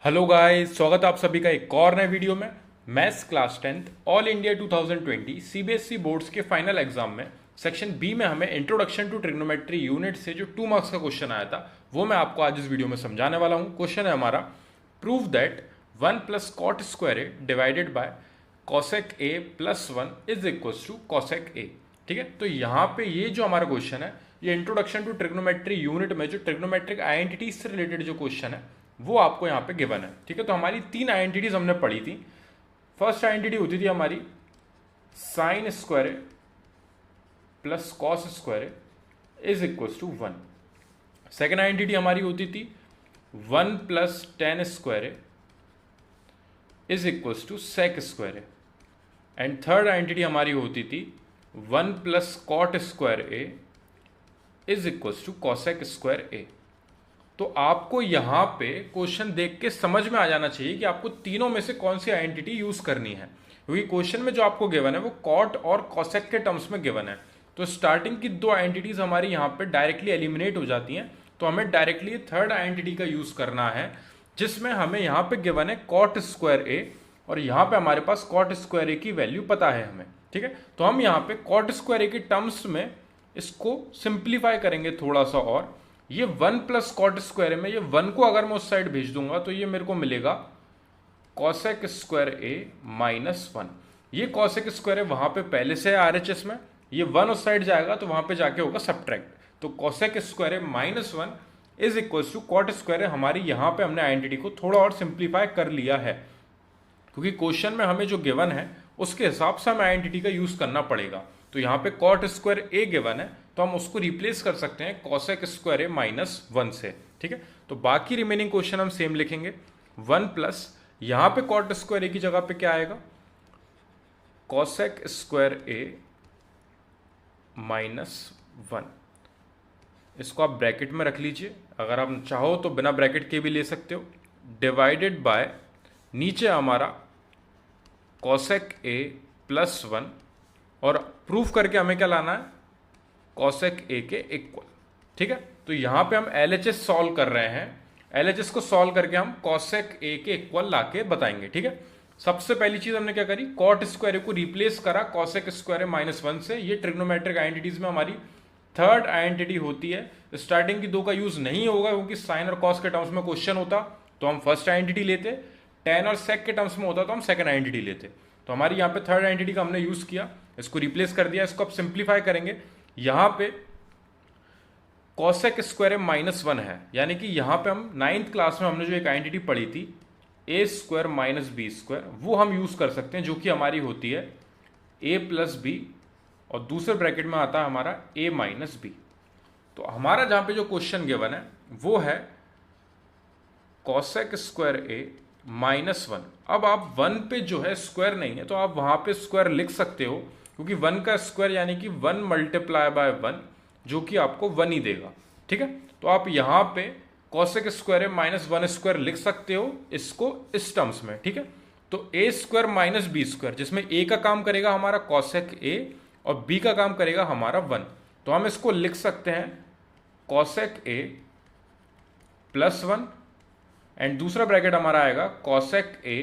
Hello guys, स्वागत है आप सभी का एक और नए वीडियो में। Maths class 10th all India 2020 CBSE boards के फाइनल एग्जाम में सेक्शन बी में हमें इंट्रोडक्शन टू ट्रिग्नोमेट्री यूनिट से जो 2 मार्क्स का क्वेश्चन आया था वो मैं आपको आज इस वीडियो में समझाने वाला हूँ। क्वेश्चन है हमारा, prove that 1 plus cot square A divided by cosec A plus 1 is equals to cosec A. ठीक है, तो यहाँ पे ये जो हमारा क्वेश्चन है ये इंट्रोडक्शन टू ट्रिग्नोमेट्री यूनिट में जो ट्रिग्नोमेट्रिक आइडेंटिटीज से रिलेटेड जो क्वेश्चन है वो आपको यहाँ पे गिवन है। ठीक है, तो हमारी 3 आइडेंटिटीज हमने पढ़ी थी। फर्स्ट आइडेंटिटी होती थी हमारी sine square A plus cos square A is equals to 1। Second identity हमारी होती थी 1 plus tan square A is equals to sec square A. And third identity हमारी होती थी 1 plus cot square A is equals to cosec square A. तो आपको यहाँ पे क्वेश्चन देख के समझ में आ जाना चाहिए कि आपको तीनों में से कौन सी आइडेंटिटी यूज करनी है, क्योंकि क्वेश्चन में जो आपको गिवन है वो कॉट और कॉसेक के टर्म्स में गिवन है। तो स्टार्टिंग की 2 आइडेंटिटीज हमारी यहाँ पे डायरेक्टली एलिमिनेट हो जाती हैं, तो हमें डायरेक्टली थर्ड आइडेंटिटी का यूज करना है जिसमें हमें यहाँ पे गिवन है कॉट स्क्वायर ए और यहाँ पे हमारे पास कॉट स्क्वायर ए की वैल्यू पता है हमें। ठीक है, तो हम यहाँ पे कॉट स्क्वायर ए के टर्म्स में इसको सिंप्लीफाई करेंगे थोड़ा सा, और ये 1 प्लस कॉट स्क्वायर में ये 1 को अगर मैं उस साइड भेज दूंगा तो ये मेरे को मिलेगा कॉसेक स्क्वायर ए माइनस 1। ये कॉसेक स्क्वायर ए वहां पे पहले से है आरएचएस में, ये 1 उस साइड जाएगा तो वहां पे जाके होगा सब्ट्रैक्ट। तो cosec square A minus 1 is equal to cot square A. हमारी यहाँ पे हमने आइडेंटिटी को थोड़ा और सिंप्लीफाई कर लिया है, क्योंकि क्वेश्चन में हमें जो गिवन है उसके हिसाब से हमें आइडेंटिटी का यूज करना पड़ेगा। तो यहाँ पे कॉट स्क्वायर ए गिवन है तो हम उसको रिप्लेस कर सकते हैं कॉसेक स्क्वायर ए माइनस 1 से। ठीक है, तो बाकी रिमेनिंग क्वेश्चन हम सेम लिखेंगे। 1 प्लस यहाँ पे कॉट स्क्वायर ए की जगह पे क्या आएगा, कॉसेक स्क्वायर ए माइनस 1। इसको आप ब्रैकेट में रख लीजिए, अगर आप चाहो तो बिना ब्रैकेट के भी ले सकते हो। डिवाइडेड बाय नीचे हमारा कॉसेक ए प्लस 1, और प्रूफ करके हमें क्या लाना है, कॉसेक ए के इक्वल। ठीक है, तो यहां पे हम एलएचएस सॉल्व कर रहे हैं, एलएचएस को सॉल्व करके हम कॉसेक ए के इक्वल लाके बताएंगे। ठीक है, सबसे पहली चीज हमने क्या करी, कॉट स्क्वायर ए को रिप्लेस करा कॉसेक स्क्वायर ए माइनस 1 से। ये ट्रिग्नोमेट्रिक आइडेंटिटीज में हमारी थर्ड आइडेंटिटी होती है। स्टार्टिंग की 2 का यूज नहीं होगा क्योंकि साइन और कॉस के टर्म्स में क्वेश्चन होता तो हम फर्स्ट आइडेंटिटी लेते, टेन और सेक के टर्म्स में होता तो हम सेकंड आइडेंटिटी लेते। तो हमारी यहाँ पे थर्ड आइडेंटिटी का हमने यूज किया, इसको रिप्लेस कर दिया। इसको अब सिंप्लीफाई करेंगे, यहां पे कॉसेक स्क्वायर ए माइनस 1 है, यानी कि यहां पे हम 9th क्लास में हमने जो एक आइडेंटिटी पढ़ी थी ए स्क्वायर माइनस बी स्क्वायर, वो हम यूज कर सकते हैं, जो कि हमारी होती है ए प्लस बी और दूसरे ब्रैकेट में आता है हमारा ए माइनस बी। तो हमारा जहां पे जो क्वेश्चन गिवन है वो है कॉसेक स्क्वायर ए माइनस 1। अब आप 1 पे जो है स्क्वायर नहीं है तो आप वहां पे स्क्वायर लिख सकते हो, क्योंकि 1 का स्क्वायर यानी कि 1 मल्टीप्लाई बाय 1, जो कि आपको 1 ही देगा। ठीक है, तो आप यहां पे cosec square A minus 1 square लिख सकते हो इसको इस टर्म्स में। ठीक है, तो ए स्क्वायर माइनस बी स्क्वायर, जिसमें ए का काम करेगा हमारा कॉसेक ए और बी का काम करेगा हमारा 1, तो हम इसको लिख सकते हैं कॉसेक ए प्लस 1 एंड दूसरा ब्रैकेट हमारा आएगा कॉसेक ए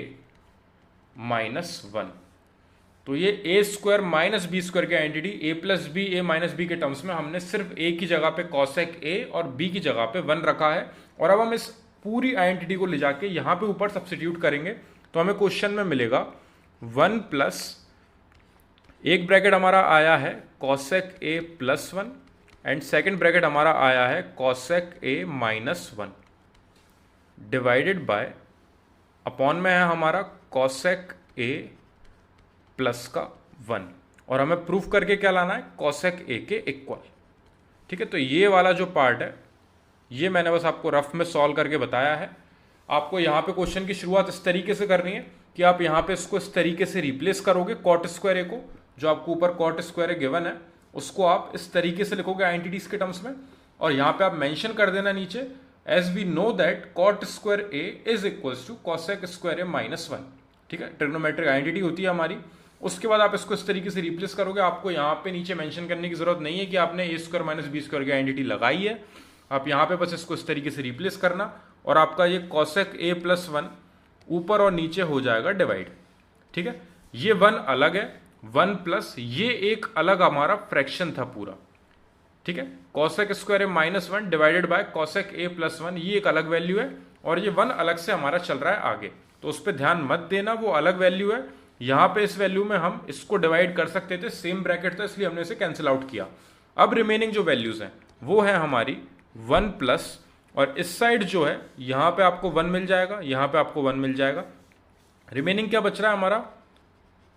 माइनस 1। तो ये ए स्क्वायर माइनस बी स्क्वायर की आइडेंटिटी ए प्लस बी ए माइनस बी के टर्म्स में हमने सिर्फ ए की जगह पे कॉसेक ए और बी की जगह पे 1 रखा है। और अब हम इस पूरी आइडेंटिटी को ले जाके यहां पे ऊपर सब्स्टिट्यूट करेंगे तो हमें क्वेश्चन में मिलेगा 1 प्लस एक ब्रैकेट हमारा आया है cosec A plus 1 and second bracket हमारा आया है cosec A minus 1 divided by upon में है हमारा कॉसेक ए प्लस का 1, और हमें प्रूफ करके क्या लाना है, कॉसेक ए के इक्वल। ठीक है, तो ये वाला जो पार्ट है ये मैंने बस आपको रफ में सॉल्व करके बताया है। आपको यहाँ पे क्वेश्चन की शुरुआत इस तरीके से करनी है कि आप यहाँ पे इसको इस तरीके से रिप्लेस करोगे कॉट स्क्वायर ए को, जो आपको ऊपर कॉट स्क्वायर ए गिवन है उसको आप इस तरीके से लिखोगे आइडेंटिटीज के टर्म्स में, और यहाँ पे आप मेंशन कर देना नीचे as we know that cot square A is equals to cosec square A minus 1। ठीक है, ट्रिग्नोमेट्रिक आइडेंटिटी होती है हमारी। उसके बाद आप इसको इस तरीके से रिप्लेस करोगे, आपको यहाँ पे नीचे मेंशन करने की जरूरत नहीं है कि आपने ए स्क्वायर माइनस बी स्क्वायर की आइडेंटिटी लगाई है, आप यहाँ पे बस इसको इस तरीके से रिप्लेस करना और आपका ये कॉसेक ए प्लस वन ऊपर और नीचे हो जाएगा डिवाइड। ठीक है, ये वन अलग है, वन प्लस ये एक अलग हमारा फ्रैक्शन था पूरा। ठीक है, cosec square A minus one divided by cosec A plus one, ये एक अलग वैल्यू है और ये वन अलग से हमारा चल रहा है आगे, तो उस पर ध्यान मत देना, वो अलग वैल्यू है। यहां पे इस वैल्यू में हम इसको डिवाइड कर सकते थे, सेम ब्रैकेट था इसलिए हमने इसे कैंसिल आउट किया। अब रिमेनिंग जो वैल्यूज हैं वो है हमारी वन प्लस, और इस साइड जो है यहां पे आपको वन मिल जाएगा, यहां पे आपको वन मिल जाएगा। रिमेनिंग क्या बच रहा है हमारा,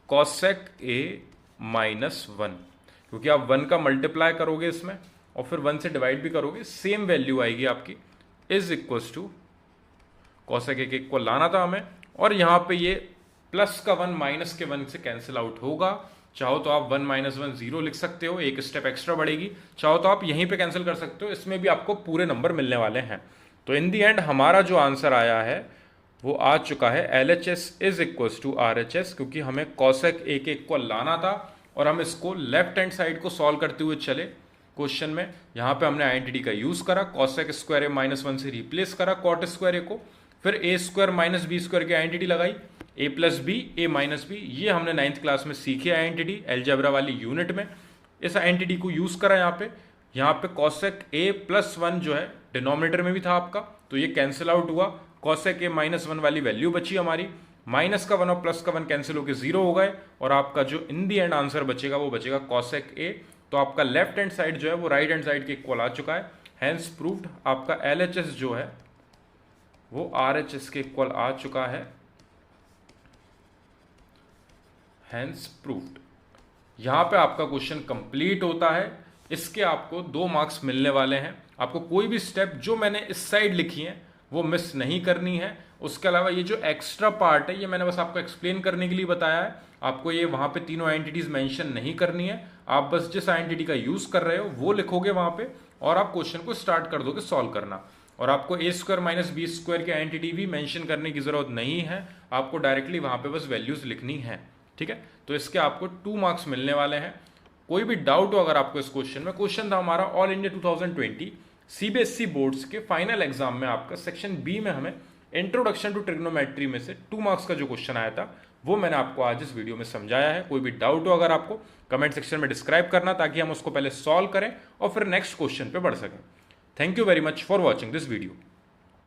कॉसेक ए माइनस वन, क्योंकि आप वन का मल्टीप्लाई करोगे इसमें और फिर वन से डिवाइड भी करोगे, सेम वैल्यू आएगी आपकी, is equal to cosec A के इक्वल लाना था हमें, और यहां पे ये प्लस का वन माइनस के वन से कैंसिल आउट होगा। चाहो तो आप वन माइनस वन जीरो लिख सकते हो, एक स्टेप एक्स्ट्रा बढ़ेगी, चाहो तो आप यहीं पे कैंसिल कर सकते हो, इसमें भी आपको पूरे नंबर मिलने वाले हैं। तो इन दी एंड हमारा जो आंसर आया है वो आ चुका है LHS is equal to RHS, क्योंकि हमें कॉसेक ए के इक्वल लाना था और हम इसको लेफ्ट हैंड साइड को सॉल्व करते हुए चले क्वेश्चन में। यहाँ पे हमने आइडेंटिटी का यूज करा, cosec square A minus one से रिप्लेस करा कॉट स्क्वायर ए को, फिर ए स्क्वायर माइनस बी स्क्वायर की आइडेंटिटी लगाई, ए प्लस बी ए माइनस बी, ये हमने 9th क्लास में सीखी आइडेंटिटी एलजेब्रा वाली यूनिट में। इस आइडेंटिटी को यूज करा यहाँ पे कॉसेक ए प्लस वन जो है डिनोमिनेटर में भी था आपका, तो ये कैंसिल आउट हुआ, कॉसेक ए माइनस वन वाली वैल्यू बची हमारी, माइनस का वन और प्लस का वन कैंसिल होकर जीरो हो गए, और आपका जो इन दी एंड आंसर बचेगा वो बचेगा कॉसेक ए। तो आपका लेफ्ट हैंड साइड जो है वो राइट हैंड साइड के इक्वल आ चुका है, हैंस प्रूव्ड आपका LHS जो है वो RHS के इक्वल आ चुका है, हैंस प्रूव्ड। यहां पे आपका क्वेश्चन कंप्लीट होता है, इसके आपको 2 मार्क्स मिलने वाले हैं। आपको कोई भी स्टेप जो मैंने इस साइड लिखी है वो मिस नहीं करनी है। उसके अलावा ये जो एक्स्ट्रा पार्ट है ये मैंने बस आपको एक्सप्लेन करने के लिए बताया है, आपको ये वहां पे तीनों आइडेंटिटीज मेंशन नहीं करनी है, आप बस जिस आइडेंटिटी का यूज कर रहे हो वो लिखोगे वहां पे और आप क्वेश्चन को स्टार्ट कर दोगे सॉल्व करना। और आपको ए स्क्वायर माइनस बी स्क्वायर की आइडेंटिटी भी मेंशन करने की जरूरत नहीं है, आपको डायरेक्टली वहां पे बस वैल्यूज लिखनी है। ठीक है, तो इसके आपको 2 मार्क्स मिलने वाले हैं। कोई भी डाउट हो अगर आपको इस क्वेश्चन में, क्वेश्चन था हमारा ऑल इंडिया 2020 CBSE बोर्ड्स के फाइनल एग्जाम में आपका सेक्शन बी में हमें इंट्रोडक्शन टू ट्रिग्नोमेट्री में से 2 मार्क्स का जो क्वेश्चन आया था वो मैंने आपको आज इस वीडियो में समझाया है। कोई भी डाउट हो अगर आपको कमेंट सेक्शन में डिस्क्राइब करना, ताकि हम उसको पहले सॉल्व करें और फिर नेक्स्ट क्वेश्चन पे बढ़ सकें। Thank you very much for watching this video.